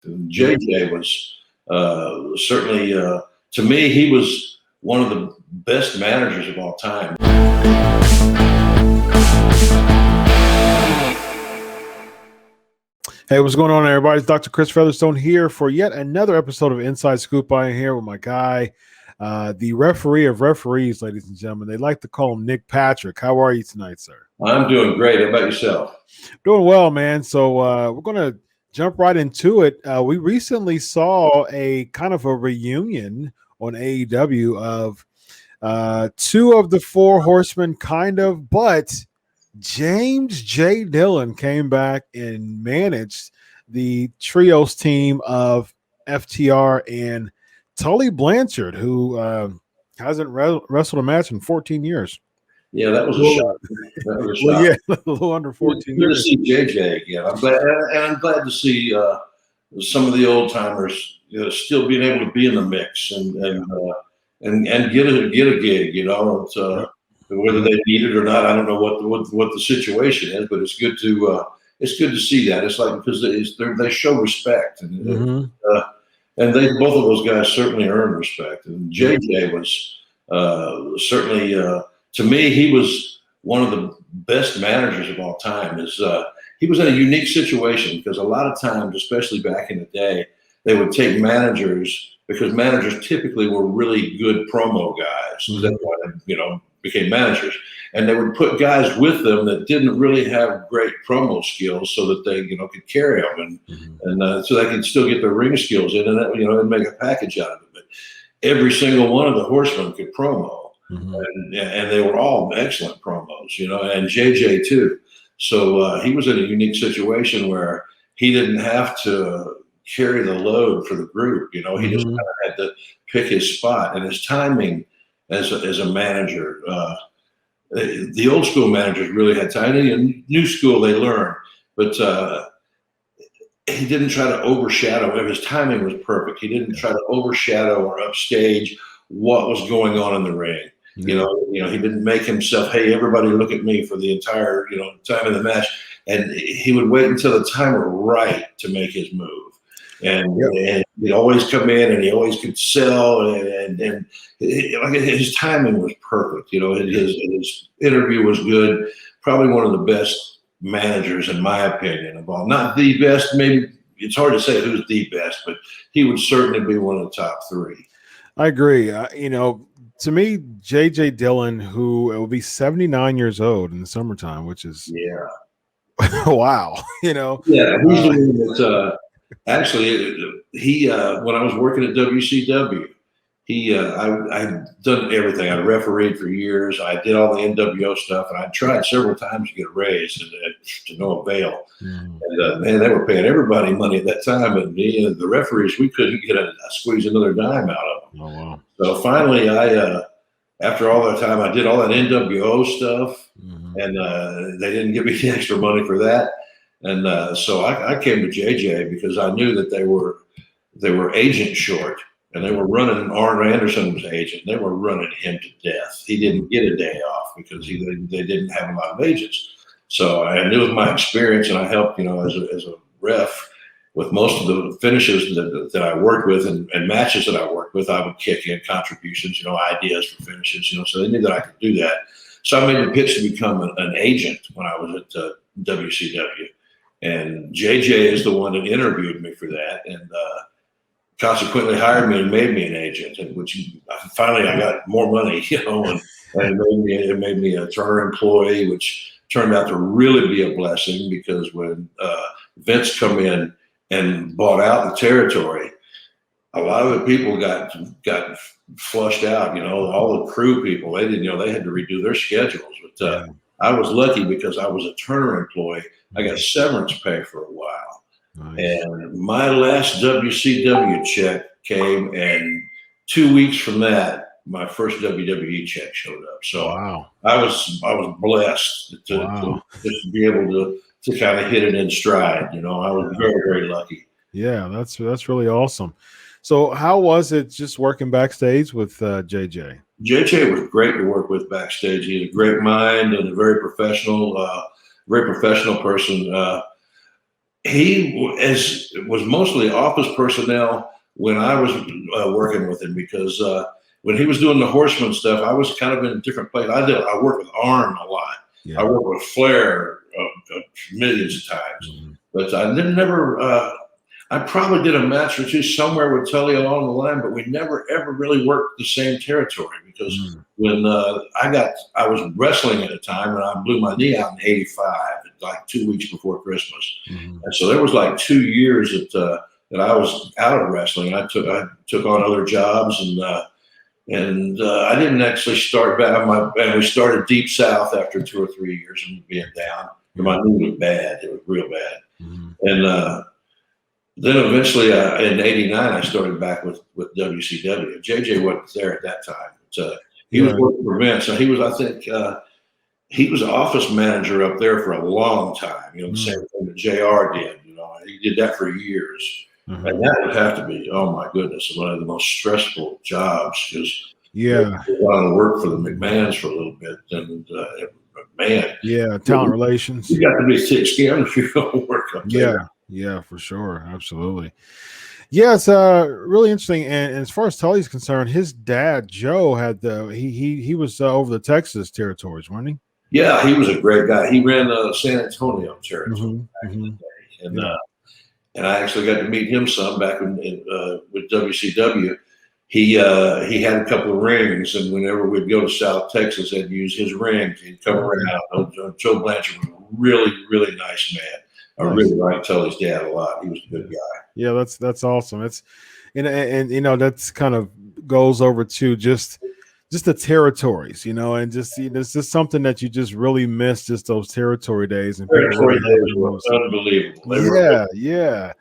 JJ was certainly, to me, he was one of the best managers of all time. Hey, what's going on, everybody? It's Dr. Chris Featherstone here for yet another episode of Inside SKoop. I am here with my guy, the referee of referees, ladies and gentlemen. They like to call him Nick Patrick. How are you tonight, sir? I'm doing great. How about yourself? Doing well, man. So we're going to jump right into it. We recently saw a kind of a reunion on AEW of two of the four horsemen, kind of, but James J. Dillon came back and managed the trios team of FTR and Tully Blanchard, who hasn't wrestled a match in 14 years. Yeah, that was a shock. That was a shock. Well, yeah, a little under 14 years. To see JJ again. I'm glad to see some of the old timers still being able to be in the mix and get a gig. Whether they need it or not, I don't know what the situation is, but it's good to see that. It's like because they show respect, and they both of those guys certainly earn respect. And JJ was certainly, to me, he was one of the best managers of all time. He was in a unique situation because a lot of times, especially back in the day, they would take managers because managers typically were really good promo guys. So that's why they, became managers, and they would put guys with them that didn't really have great promo skills, so that they could carry them and so they could still get their ring skills in, and and make a package out of it. But every single one of the horsemen could promo, and they were all excellent promos, and JJ too. So he was in a unique situation where he didn't have to carry the load for the group. He just kind of had to pick his spot, and his timing as a manager. The old school managers really had time. And new school, they learned, but he didn't try to overshadow. His timing was perfect. He didn't try to overshadow or upstage what was going on in the ring. He didn't make himself, hey, everybody look at me for the entire time of the match. And he would wait until the time was right to make his move. And he'd always come in, and he always could sell, and his timing was perfect. His interview was good. Probably one of the best managers, in my opinion, of all. Not the best, maybe it's hard to say who's the best, but he would certainly be one of the top three. I agree. To me, JJ Dillon, who will be 79 years old in the summertime, which is wow. Yeah, he's the one that. Actually, he when I was working at WCW, I'd done everything. I refereed for years. I did all the NWO stuff, and I tried several times to get a raise to no avail. And they were paying everybody money at that time, and me and the referees, we couldn't squeeze another dime out of them. Oh wow! So finally, after all that time, I did all that NWO stuff, and they didn't give me the extra money for that. And so I came to JJ because I knew that they were agent short, and they were running. Arn Anderson was agent. They were running him to death. He didn't get a day off because they didn't have a lot of agents. So I knew with my experience, and I helped as a ref with most of the finishes that I worked with and matches that I worked with. I would kick in contributions, ideas for finishes, so they knew that I could do that. So I made the pitch to become an agent when I was at WCW. And JJ is the one that interviewed me for that, and consequently hired me and made me an agent. And which finally I got more money, and it made me a Turner employee, which turned out to really be a blessing because when Vince come in and bought out the territory, a lot of the people got flushed out. All the crew people, they didn't, they had to redo their schedules. But I was lucky because I was a Turner employee. I got severance pay for a while. Nice. And my last WCW check came, and 2 weeks from that, my first WWE check showed up. So I was blessed to be able to kind of hit it in stride. I was very, very lucky. Yeah, that's really awesome. So how was it just working backstage with JJ? JJ was great to work with backstage. He had a great mind and a very professional person. was mostly office personnel when I was working with him, because when he was doing the Horseman stuff, I was kind of in a different place. I worked with Arn a lot. Yeah. I worked with Flair millions of times, but I never. I probably did a match or two somewhere with Tully along the line, but we never ever really worked the same territory, because when I was wrestling at the time, and I blew my knee out in '85, like 2 weeks before Christmas, and so there was like 2 years that I was out of wrestling. I took on other jobs, and I didn't actually start back. And we started Deep South after 2 or 3 years of being down. My knee was bad; it was real bad, and. Then eventually in '89, I started back with WCW. JJ wasn't there at that time. He was working for Vince. So he was office manager up there for a long time. The same thing that JR did. He did that for years. And that would have to be, oh my goodness, one of the most stressful jobs, because I want to work for the McMahons for a little bit. And man. Talent relations. You got to be thick-skinned if you're going to work up there. Yeah, for sure. Absolutely. Yeah, it's really interesting. And as far as Tully's concerned, his dad, Joe, had he was over the Texas territories, wasn't he? Yeah, he was a great guy. He ran San Antonio territory back in the day. And I actually got to meet him some back with WCW. He had a couple of rings, and whenever we'd go to South Texas, they'd use his rings. He'd come around. Joe Blanchard was a really, really nice man. I really liked Tully's dad a lot. He was a good guy. Yeah, that's awesome. It's and that's kind of goes over to just the territories, and just it's just something that you just really miss, just those territory days. And territory days were unbelievable. Yeah.